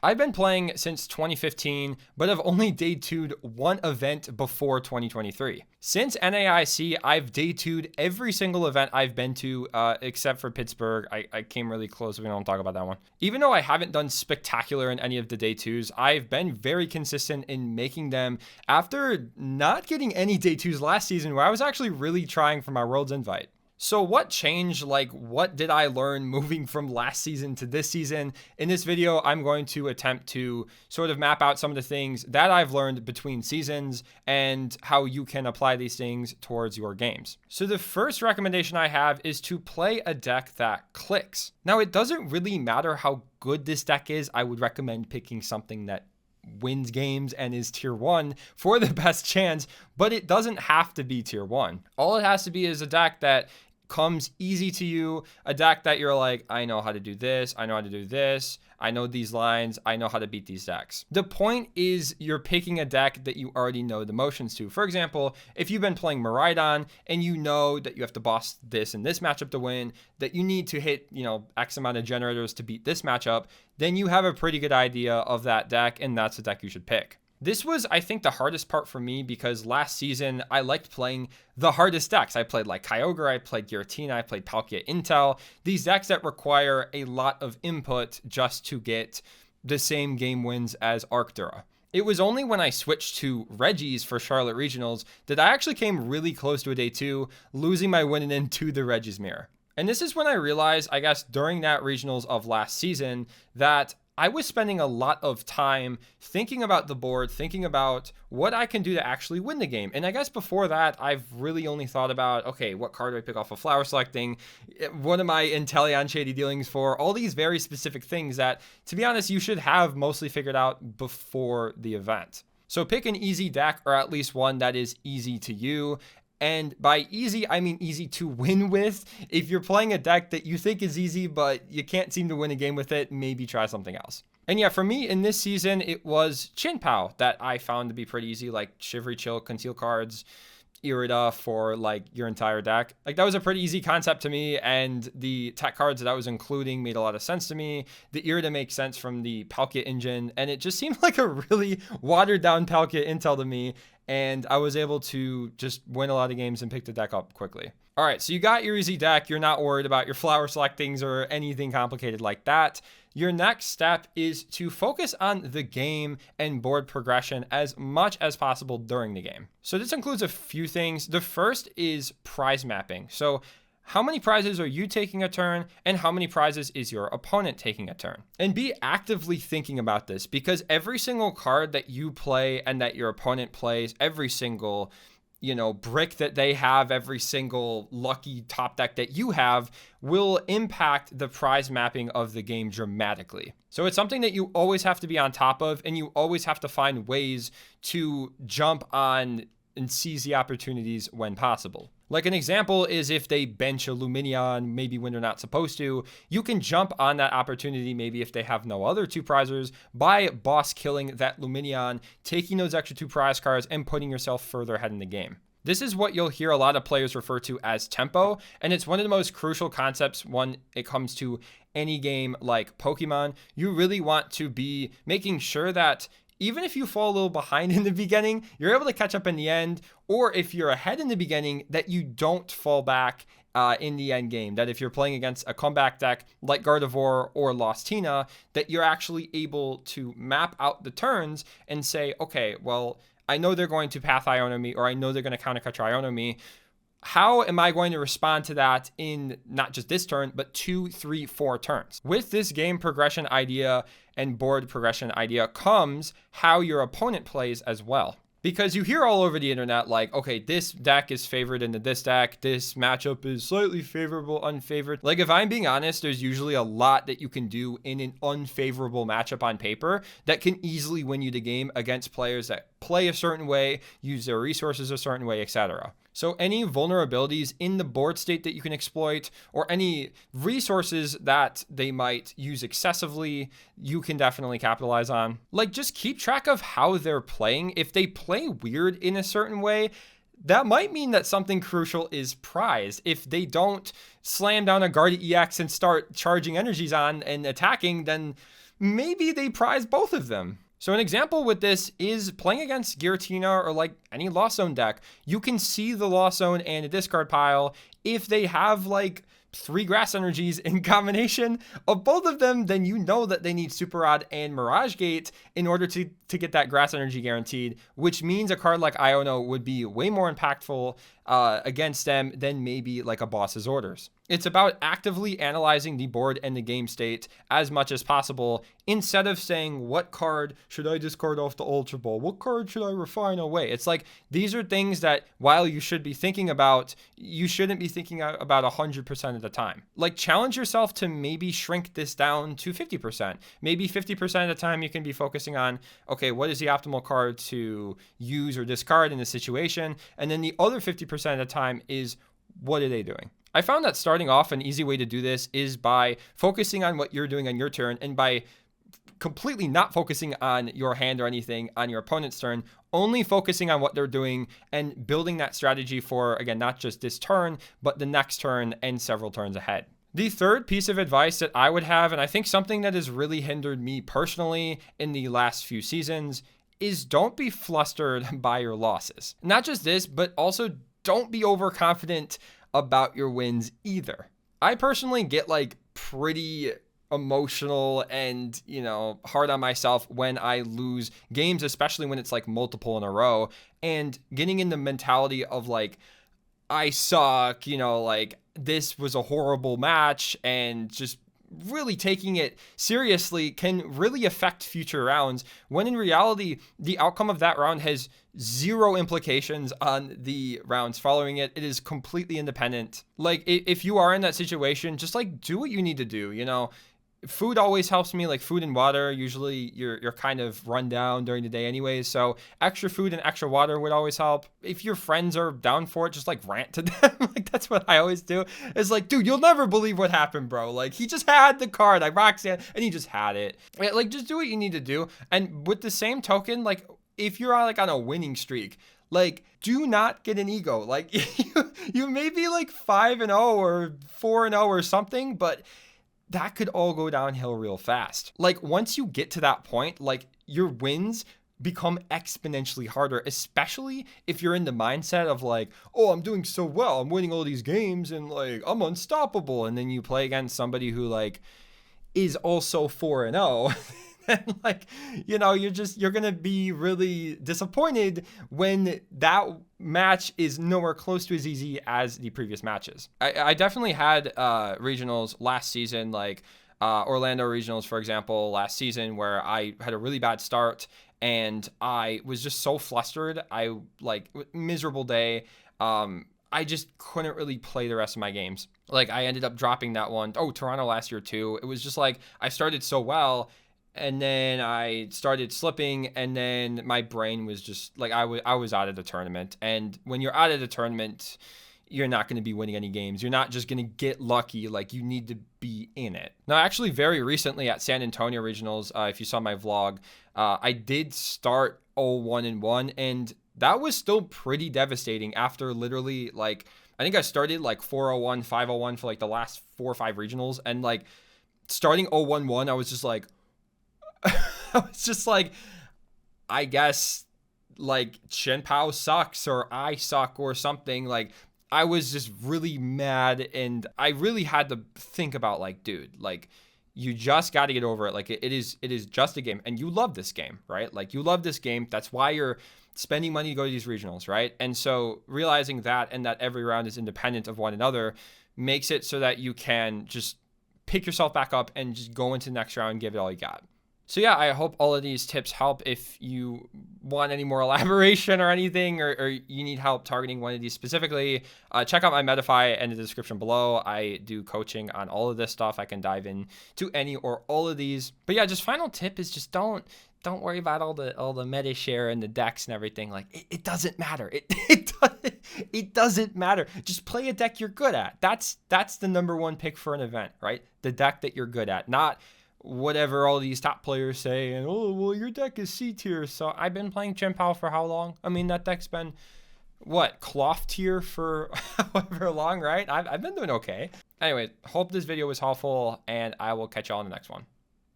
I've been playing since 2015, but I've only day 2'd one event before 2023. Since NAIC, I've day 2'd every single event I've been to, except for Pittsburgh. I came really close. We don't talk about that one. Even though I haven't done spectacular in any of the day 2s, I've been very consistent in making them after not getting any day 2s last season, where I was actually really trying for my Worlds invite. So what changed? Like, what did I learn moving from last season to this season? In this video, I'm going to attempt to sort of map out some of the things that I've learned between seasons and how you can apply these things towards your games. So the first recommendation I have is to play a deck that clicks. Now, it doesn't really matter how good this deck is. I would recommend picking something that wins games and is tier 1 for the best chance, but it doesn't have to be tier 1. All it has to be is a deck that comes easy to you, a deck that you're like, I know how to do this, I know how to do this, I know these lines, I know how to beat these decks. The point is you're picking a deck that you already know the motions to. For example, if you've been playing Miraidon and you know that you have to boss this and this matchup to win, that you need to hit, X amount of generators to beat this matchup, then you have a pretty good idea of that deck, and that's the deck you should pick. This was, I think, the hardest part for me because last season I liked playing the hardest decks. I played like Kyogre, I played Giratina, I played Palkia Intel. These decks that require a lot of input just to get the same game wins as Arctura. It was only when I switched to Regis for Charlotte Regionals that I actually came really close to a day 2, losing my win in to the Regis mirror. And this is when I realized, I guess, during that Regionals of last season, that I was spending a lot of time thinking about the board, thinking about what I can do to actually win the game. And I guess before that, I've really only thought about, okay, what card do I pick off of flower selecting? What am I Inteleon Shady Dealings for? All these very specific things that, to be honest, you should have mostly figured out before the event. So pick an easy deck, or at least one that is easy to you. And by easy, I mean easy to win with. If you're playing a deck that you think is easy, but you can't seem to win a game with it, maybe try something else. And yeah, for me in this season, it was Chin-Pao that I found to be pretty easy, like Shivery Chill, Conceal cards, Irida for like your entire deck. Like that was a pretty easy concept to me, and the tech cards that I was including made a lot of sense to me. The Irida makes sense from the Palkia engine, and it just seemed like a really watered down Palkia Intel to me, and I was able to just win a lot of games and pick the deck up quickly. All right, so you got your easy deck. You're not worried about your flower selectings or anything complicated like that. Your next step is to focus on the game and board progression as much as possible during the game. So this includes a few things. The first is prize mapping. So how many prizes are you taking a turn, and how many prizes is your opponent taking a turn? And be actively thinking about this, because every single card that you play and that your opponent plays, every single brick that they have, every single lucky top deck that you have will impact the prize mapping of the game dramatically. So it's something that you always have to be on top of, and you always have to find ways to jump on and seize the opportunities when possible. Like an example is if they bench a Lumineon, maybe when they're not supposed to, you can jump on that opportunity, maybe if they have no other 2 prizers, by boss killing that Lumineon, taking those extra 2 prize cards and putting yourself further ahead in the game. This is what you'll hear a lot of players refer to as tempo, and it's one of the most crucial concepts when it comes to any game like Pokemon. You really want to be making sure that even if you fall a little behind in the beginning, you're able to catch up in the end, or if you're ahead in the beginning, that you don't fall back in the end game. That if you're playing against a comeback deck like Gardevoir or Lost Tina, that you're actually able to map out the turns and say, okay, well, I know they're going to Path Iono me, or I know they're going to Countercatch Iono me. How am I going to respond to that in not just this turn, but 2, 3, 4 turns? With this game progression idea and board progression idea comes how your opponent plays as well. Because you hear all over the internet like, okay, this deck is favored into this deck, this matchup is slightly favorable, unfavored. Like, if I'm being honest, there's usually a lot that you can do in an unfavorable matchup on paper that can easily win you the game against players that play a certain way, use their resources a certain way, etc. So any vulnerabilities in the board state that you can exploit, or any resources that they might use excessively, you can definitely capitalize on. Like, just keep track of how they're playing. If they play weird in a certain way, that might mean that something crucial is prized. If they don't slam down a Guardia EX and start charging energies on and attacking, then maybe they prize both of them. So an example with this is playing against Giratina or like any Lost Zone deck. You can see the Lost Zone and a discard pile. If they have like 3 grass energies in combination of both of them, then you know that they need Super Rod and Mirage Gate in order to get that grass energy guaranteed, which means a card like Iono would be way more impactful against them than maybe like a Boss's Orders. It's about actively analyzing the board and the game state as much as possible instead of saying, what card should I discard off the Ultra Ball? What card should I refine away? It's like, these are things that while you should be thinking about, you shouldn't be thinking about 100% of the time. Like, challenge yourself to maybe shrink this down to 50%. Maybe 50% of the time you can be focusing on, okay, what is the optimal card to use or discard in this situation? And then the other 50% of the time is, what are they doing? I found that starting off, an easy way to do this is by focusing on what you're doing on your turn, and by completely not focusing on your hand or anything on your opponent's turn, only focusing on what they're doing and building that strategy for, again, not just this turn, but the next turn and several turns ahead. The third piece of advice that I would have, and I think something that has really hindered me personally in the last few seasons, is don't be flustered by your losses. Not just this, but also don't be overconfident about your wins either. I personally get like pretty emotional and, hard on myself when I lose games, especially when it's like multiple in a row, and getting in the mentality of like, I suck, like this was a horrible match, and just really taking it seriously can really affect future rounds, when in reality, the outcome of that round has zero implications on the rounds following it. It is completely independent. Like, if you are in that situation, just like do what you need to do. Food always helps me, like food and water. Usually you're kind of run down during the day anyways, so extra food and extra water would always help. If your friends are down for it, just like rant to them. Like, that's what I always do. It's like, dude, you'll never believe what happened, bro. Like, he just had the card, like Roxanne, and he just had it. Like, just do what you need to do. And with the same token, like, if you're like on a winning streak, like, do not get an ego. Like, you may be like 5-0 or 4-0 or something, but that could all go downhill real fast. Like, once you get to that point, like, your wins become exponentially harder, especially if you're in the mindset of like, oh, I'm doing so well, I'm winning all these games and like I'm unstoppable. And then you play against somebody who like is also 4-0. And like, you're going to be really disappointed when that match is nowhere close to as easy as the previous matches. I definitely had regionals last season, like Orlando regionals, for example, last season, where I had a really bad start and I was just so flustered. I like miserable day. I just couldn't really play the rest of my games. Like, I ended up dropping that one. Oh, Toronto last year too. It was just like, I started so well, and then I started slipping, and then my brain was just like, I was out of the tournament. And when you're out of the tournament, you're not going to be winning any games. You're not just going to get lucky. Like, you need to be in it. Now, actually, very recently at San Antonio Regionals, if you saw my vlog, I did start 0-1-1, and that was still pretty devastating after literally, like, I think I started like 4-0-1, 5-0-1 for like the last 4 or 5 regionals. And like, starting 0-1-1, I was just like, I guess like Chen Pao sucks or I suck or something. Like, I was just really mad, and I really had to think about like, dude, like, you just got to get over it. Like, it is just a game, and you love this game, right? Like, you love this game. That's why you're spending money to go to these regionals, right? And so realizing that, and that every round is independent of one another, makes it so that you can just pick yourself back up and just go into the next round and give it all you got. So yeah, I hope all of these tips help. If you want any more elaboration or anything, or you need help targeting one of these specifically, check out my Medify in the description below. I do coaching on all of this stuff. I can dive into any or all of these. But yeah, just final tip is just don't worry about all the meta share and the decks and everything. Like, it doesn't matter. It doesn't matter. Just play a deck you're good at. That's the number one pick for an event, right? The deck that you're good at, not whatever all these top players say, and oh, well, your deck is C tier. So I've been playing Chen Pao for how long? I mean, that deck's been, what, cloth tier for however long, right? I've been doing okay. Anyway, hope this video was helpful, and I will catch y'all in the next one.